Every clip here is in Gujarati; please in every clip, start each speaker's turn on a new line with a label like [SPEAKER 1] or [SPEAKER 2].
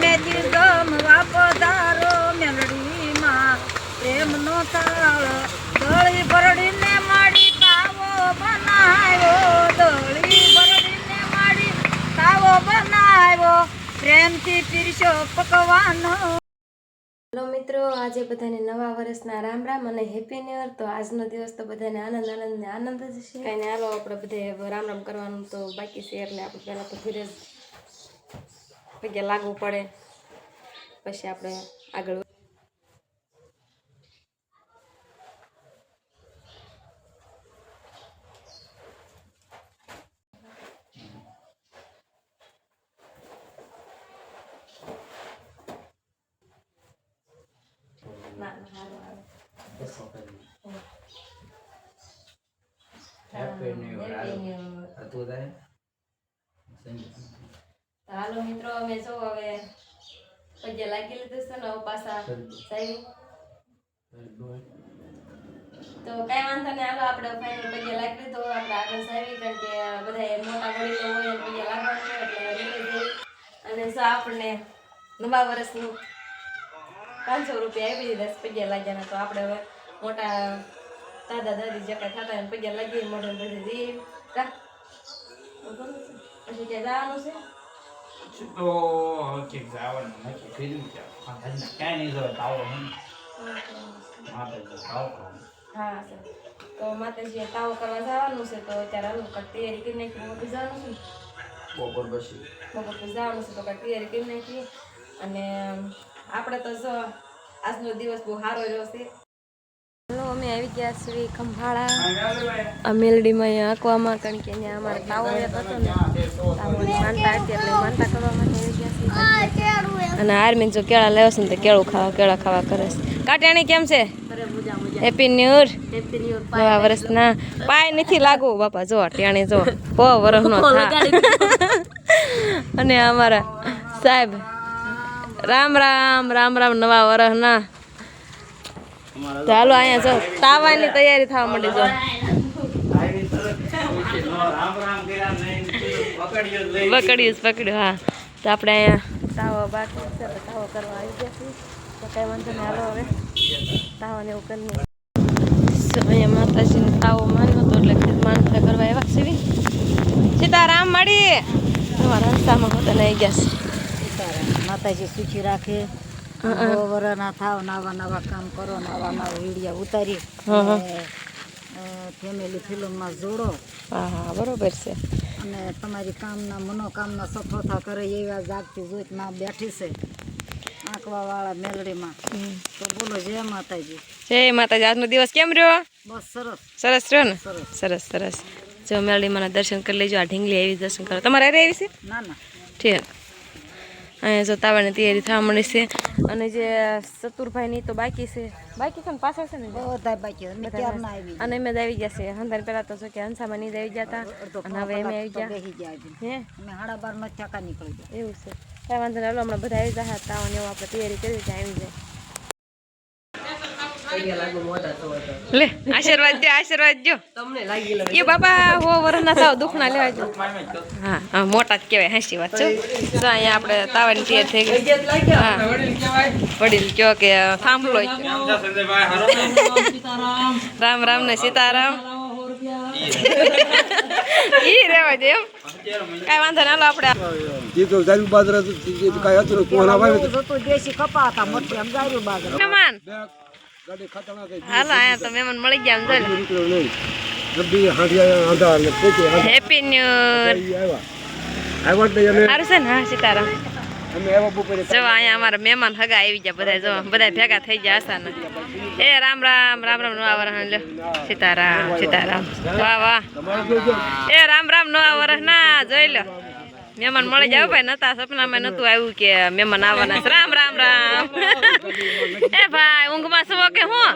[SPEAKER 1] મેદી ગમવા પધારો મેલડીમાં પ્રેમનો થાળ દળી ભરડીને માડી કાવો બનાવ્યો દળી ભરડીને માડી કાવો બનાવ્યો પ્રેમથી પીરસો પકવાનો।
[SPEAKER 2] હેલો મિત્રો, આજે બધાને નવા વર્ષના રામ રામ અને હેપી ન્યુ યર। તો આજનો દિવસ તો બધાને આનંદ જ છે। કાંઈ હાલો આપણે બધે રામ રામ કરવાનું તો બાકી છે, એટલે આપણે પહેલાં તો ધીરે પગે લાગવું પડે, પછી આપણે આગળ હાલો મિત્રો, અમે જો હવે પગે લાગી લીધું છે ને પાછા સાહેબ, તો કઈ વાંધો નહીં, હાલો આપણે ફાઇનલ પગે લાગી લીધો, આપણે આગળ સાહેબ, કારણ કે બધા મોટા વડીલો હોય પગે લાગવાનું હોય એટલે રેલી અને જો આપણને નવા વર્ષનું 500 રૂપિયા આપી દીધા પગે લાગ્યાના। તો આપણે હવે મોટા દાદા દાદી જે કાંઈ થતા હોય પગે લાગી મોઢે બધી પછી ક્યાં જવાનું છે? હા સર, તો માતાજી તાવો કરવા જવાનું છે, તો અત્યારે હાલો તૈયારી કરી નાખી, મોટું જવાનું છે બપોર પછી જવાનું છે, તો તૈયારી કરી નાખીએ। અને આપણે તો જો આજનો દિવસ બહુ સારો રહ્યો છે। હાલો, અમે આવી ગયા છીએ ખંભાળા આ મેલડીમાં અહીંયા આંકવામાં, કારણ કે અહીંયા અમારે તાવો એક હતો ને, તાવોની માનતા હતી એટલે માનતા કરવા માટે આવી ગયા છીએ। અને આર્મીન જો કેળા લેવા છે ને તો કેળા ખાવા કરે છે। કાટ્યાણી કેમ છે? હેપી ન્યુ યર, નવા વર્ષના પાય નથી લાગુ બાપા, જો ટાણી જો પો વર્ષનો અને અમારા સાહેબ રામ રામ રામ રામ નવા વર્ષના। ચાલો અહીંયા જો તાવાની તૈયારી થવા માંડી, જો પકડ્યું હા। તો આપણે અહીંયા તાવો બાકી છે, તો તાવો કરવા આવી ગયા છીએ, તો કઈ વાંધો નહીં, હાલો હવે તાવાને એવું કરી અહીંયા માતાજીને તાવો માન્યો હતો એટલે માનતા કરવા એવા સીવી સીતારામ મળી તમારા રસ્તામાં હોતા આવી ગયા છે।
[SPEAKER 1] માતાજી સુખી રાખે, વરના થાવ, નવા નવા કામ કરો, નવા નવા વિડીયા ઉતારી ફેમિલી ફિલ્મમાં જોડો।
[SPEAKER 2] હા બરોબર છે।
[SPEAKER 1] અને તમારી કામના મનોકામના સફળતા કરે એવા જાગતી જોઈત માં બેઠી છે આંકવા વાળા મેલડીમાં। તો બોલો જય માતાજી।
[SPEAKER 2] જય માતાજી। આજનો દિવસ કેમ રહ્યો?
[SPEAKER 1] બસ સરસ
[SPEAKER 2] સરસ રહ્યો ને? સરસ સરસ। જો મેલડીમાં દર્શન કરી લેજો, આ ઢીંગલી આવી દર્શન કરો, તમારે અરે આવી છે?
[SPEAKER 1] ના ના
[SPEAKER 2] ઠીક। અહીંયા જો તાવાની તૈયારી થવા મળી છે, અને જે ચતુરભાઈની તો બાકી છે ને પાછળ છે ને
[SPEAKER 1] બધા બાકી
[SPEAKER 2] અને એમ જ આવી ગયા છે। હંધાર પહેલા તો કે હંસામાં નહીં આવી ગયા હતા, અને હવે એમ આવી ગયા હે
[SPEAKER 1] 12:30 નો ચાકા નીકળી ગયા,
[SPEAKER 2] એવું છે। કઈ વાંધો નહીં, હાલો હમણાં બધા આવી જાય, તાવાની એવું આપણે તૈયારી કરી ત્યાં આવી જાય। લે આશીર્વાદ જો તમને લાગી લે એ બાબા, હો વરના થાવ દુખના લેવા જો। હા મોટા જ કહેવાય, હાસી વાત છે। તો અહીંયા આપણે તાવાની તૈયાર થઈ ગઈ। હા વડીલ કયો કે સાંભળો રામ રામ ને સીતારામ ઈ રેવા દે એમ, કઈ વાંધો નહીં, હાલો આપણે
[SPEAKER 1] દેશી કપા હતા મોટી આમ જાર્યું બાજરા
[SPEAKER 2] મહેમાન હાલો અહીંયા તો મહેમાન મળી ગયા હેપી ન્યુ યર સારું છે ને? હા સીતારામ। જો અહીંયા અમારા મહેમાન હગા આવી ગયા બધા, જો બધા ભેગા થઈ ગયા અચાનક। એ રામ રામ રામ રામ નવા વર્ષ લો સીતારામ સીતારામ, વાહ વાહ, એ રામ રામ નવા વર્ષ ના જોઈ લો મહેમાન મળી જાવ ભાઈ, નતા સપનામાં નતું આવ્યું કે મહેમાન આવવાના છે। રામ રામ રામ એ ભાઈ ઊંઘમાં છો કે હું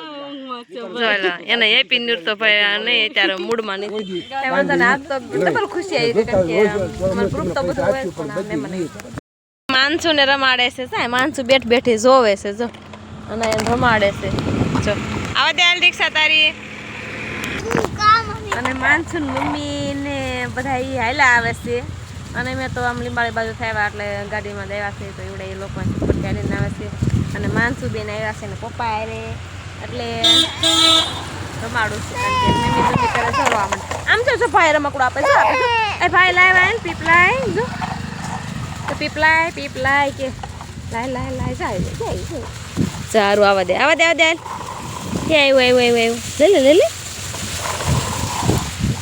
[SPEAKER 2] જોઈ લો એને હેપી ન્યુ યર તો ભાઈ નહીં અત્યારે મૂડમાં નથી, કઈ વાંધો નહીં, આજ તો ડબલ ખુશી આવી કારણ કે અમારું ગ્રુપ તો બધું હોય પણ મહેમાન માનસુ ને રમાડે છે, સાહેબ માનસુ બેઠી જોવે છે જો, અને એને રમાડે છે જો। આવા દે રિક્ષા તારી, અને માનસુ મમ્મી ને બધા હાલ્યા આવે છે અને મેં તો આમ લીંબાળી બાજુ થયા એટલે ગાડીમાં આવ્યા છે તો એવડે એ લોકો સુપર ચાલીને આવે છે અને માનસુબેન આવ્યા છે ને પપ્પા આરે એટલે રમાડું છે કારણ કે મમ્મી કરે ચલો આમ જો ભાઈ રમકડું આપે છે એ ભાઈ લાય ને પીપલાય જો તો પીપલાય કે લાય જાય સારું આવા દે કે આવ્યું લે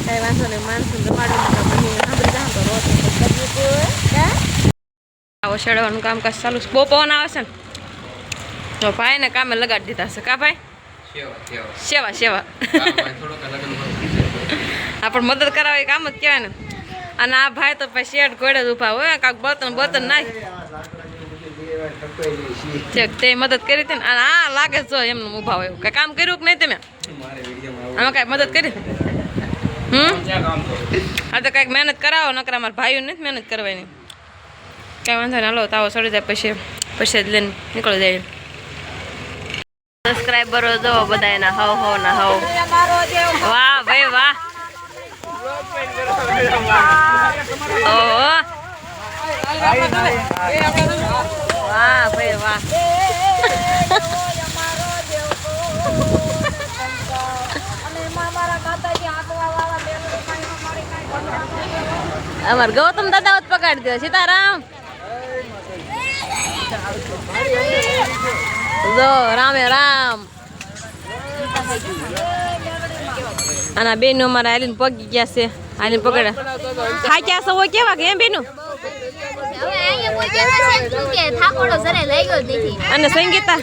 [SPEAKER 2] કઈ વાંધો નહીં માનસું રમાડું સાંભળી જાઉં તો રોજ આવો શેડવાનું કામકાજ ચાલુ છે બહુ પવન આવે છે ને તો ભાઈ ને કામે લગાડી દીધા છે કા ભાઈ સેવા આપણે મદદ કરાવે કામ જ કહેવાય ને અને આ ભાઈ તો પછી શેડ ઘોડે જ ઉભા હોય કાંક બર્તન નાખ તે મદદ કરી હતી ને આ લાગે જો એમને ઉભા હોય કઈ કામ કર્યું કે નહીં તમે આમાં કઈ મદદ કરી હા તો કંઈક મહેનત કરાવો નકર અમારા ભાઈઓ નથી મહેનત કરવાની કાંઈ વાંધો ને હાલો તાવો સડી જાય પછી જ લઈને નીકળી જાય સબસ્ક્રાઈબરો જો બધા એના હવ ના હવ વાહ ભાઈ વાહ ઓહો વાહ ભાઈ વાહ અમાર ગૌતમ દાદા જ પકડી દો સીતારામ જો રામે રામ અને બેનો અમારા આલીને પગી ગયા છે આલીને પકડ્યા થાક્યા છો કેવા કે એમ બેનું અને સંગીતા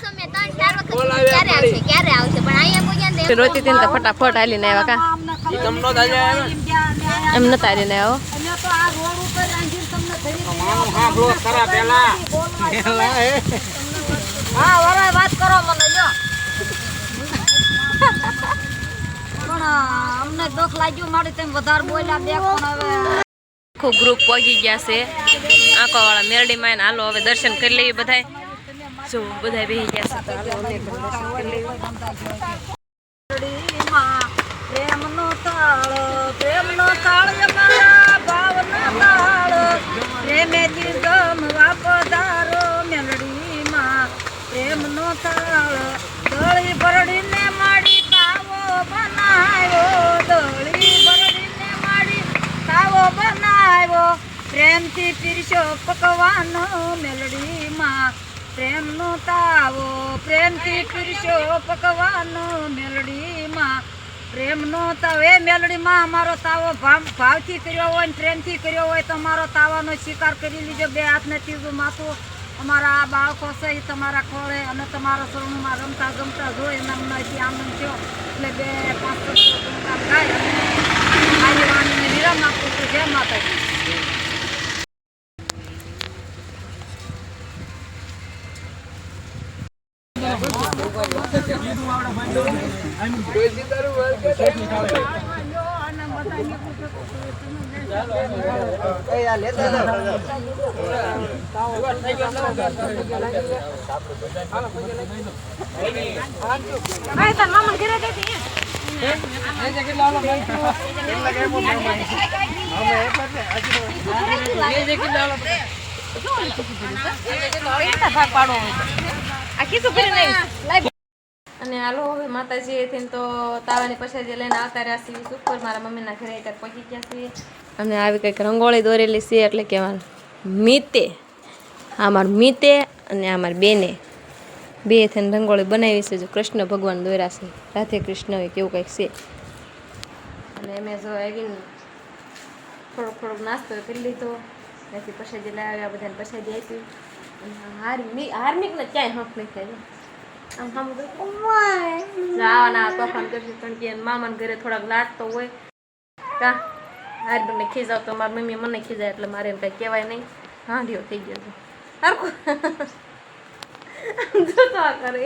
[SPEAKER 2] રોતી હતી ફટાફટ આલીને આવ્યા કા એમ નતા આલીને આવ્યો
[SPEAKER 1] વાત કરો મને જો પણ અમને દુઃખ લાગ્યું મારી તેમ વધારે બોલ્યા બે પણ હવે
[SPEAKER 2] આખું ગ્રુપ પહોંચી ગયા છે આંખોવાળા મેરડીમાં એને હાલો હવે દર્શન કરી લઈએ બધાય જો બધા બેસી ગયા છે તો હાલો અમે પણ દર્શન કરી લઈએ
[SPEAKER 1] પ્રેમનો તાળ અમારા ભાવનો તાળ પ્રેમે ગમવા પધારો મેલડીમાં પ્રેમનો તાળ દળી ભરડીને માડી કાવો બનાવ્યો દળી ભરડીને માડી કાવો બનાવ્યો પ્રેમથી પીરસ્યો પકવાનો મેલડીમાં પ્રેમનો તાવો પ્રેમથી પીરસ્યો પકવાનો મેલડીમાં પ્રેમનો તાવ એ મેલડીમાં અમારો તાવો ભાવથી કર્યો હોય ને પ્રેમથી કર્યો હોય તો અમારો તાવાનો સ્વીકાર કરી લીજો બે હાથને ત્રીજું માથું અમારા આ બાળકો છે એ તમારા ખોળે અને તમારા શરણમાં રમતા ગમતા જોઈ અને અમને આનંદ થયો એટલે 2-5 ગાય અને વાણીને વિરામ આપું છું જય માતાજી
[SPEAKER 2] અને હાલો હવે માતાજી એથી તો તાવાની પછાડી લઈને આવતા રહ્યા છીએ સુપર મારા મમ્મીના ઘરે ત્યાં પહોંચી ગયા છીએ અને આવી કંઈક રંગોળી દોરેલી છે એટલે કહેવાનું મીતે આ મારું મીતે અને આ મારી બેને બે થઈને રંગોળી બનાવી છે જો કૃષ્ણ ભગવાન દોર્યા છે રાધે કૃષ્ણ હોય કેવું કંઈક છે અને મેં જો આવીને થોડોક નાસ્તો કરી લીધો ત્યાંથી પછાડી લાવ્યા બધાને પછાડી આપી હાર્મિકને ક્યાંય હક નહીં થાય આમ જવાના તોફાન કરશું કારણ કે મામાના ઘરે થોડાક લાટતો હોય કા હાર્મિકને ખીજાવ તો મારી મમ્મી મને ખીજાય એટલે મારે એમ કંઈ કહેવાય નહીં હાંડિયો થઈ ગયો હરખું જોતો કરે